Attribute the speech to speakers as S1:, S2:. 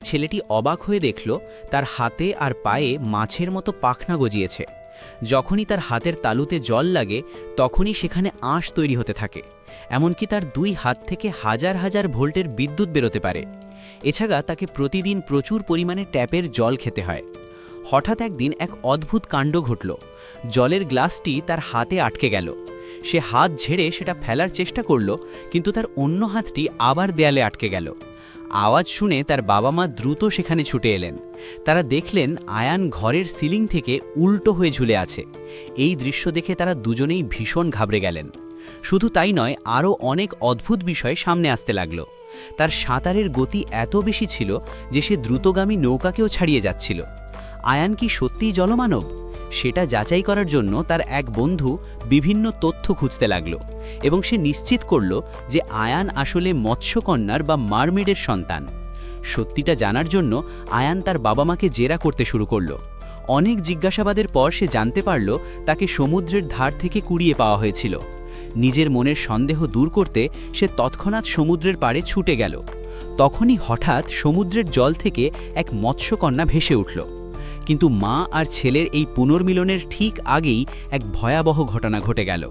S1: ছেলেটি অবাক হয়ে দেখল তার হাতে আর পায়ে মাছের মতো পাখনা গজিয়েছে। যখনই তার হাতের তালুতে জল লাগে তখনই সেখানে আঁশ তৈরি হতে থাকে। এমনকি তার 2 হাত থেকে হাজার হাজার ভোল্টের বিদ্যুৎ বেরোতে পারে। এছাড়া তাকে প্রতিদিন প্রচুর পরিমাণে ট্যাপের জল খেতে হয়। হঠাৎ একদিন এক অদ্ভুত কাণ্ড ঘটল। জলের গ্লাসটি তার হাতে আটকে গেল। সে হাত ঝেড়ে সেটা ফেলার চেষ্টা করল, কিন্তু তার অন্য হাতটি আবার দেয়ালে আটকে গেল। আওয়াজ শুনে তার বাবা মা দ্রুত সেখানে ছুটে এলেন। তারা দেখলেন আয়ান ঘরের সিলিং থেকে উল্টো হয়ে ঝুলে আছে। এই দৃশ্য দেখে তারা দুজনেই ভীষণ ঘাবড়ে গেলেন। শুধু তাই নয়, আরও অনেক অদ্ভুত বিষয় সামনে আসতে লাগল। তার সাঁতারের গতি এত বেশি ছিল যে সে দ্রুতগামী নৌকাকেও ছাড়িয়ে যাচ্ছিল। আয়ান কি সত্যিই জলমানব? সেটা যাচাই করার জন্য তার এক বন্ধু বিভিন্ন তথ্য খুঁজতে লাগল এবং সে নিশ্চিত করল যে আয়ান আসলে মৎস্যকন্যার বা মারমেডের সন্তান। সত্যিটা জানার জন্য আয়ান তার বাবা মাকে জেরা করতে শুরু করল। অনেক জিজ্ঞাসাবাদের পর সে জানতে পারল তাকে সমুদ্রের ধার থেকে কুড়িয়ে পাওয়া হয়েছিল। নিজের মনের সন্দেহ দূর করতে সে তৎক্ষণাৎ সমুদ্রের পাড়ে ছুটে গেল। তখনই হঠাৎ সমুদ্রের জল থেকে এক মৎস্যকন্যা ভেসে উঠল। কিন্তু মা আর ছেলের এই পুনর্মিলনের ঠিক আগেই এক ভয়াবহ ঘটনা ঘটে গেল।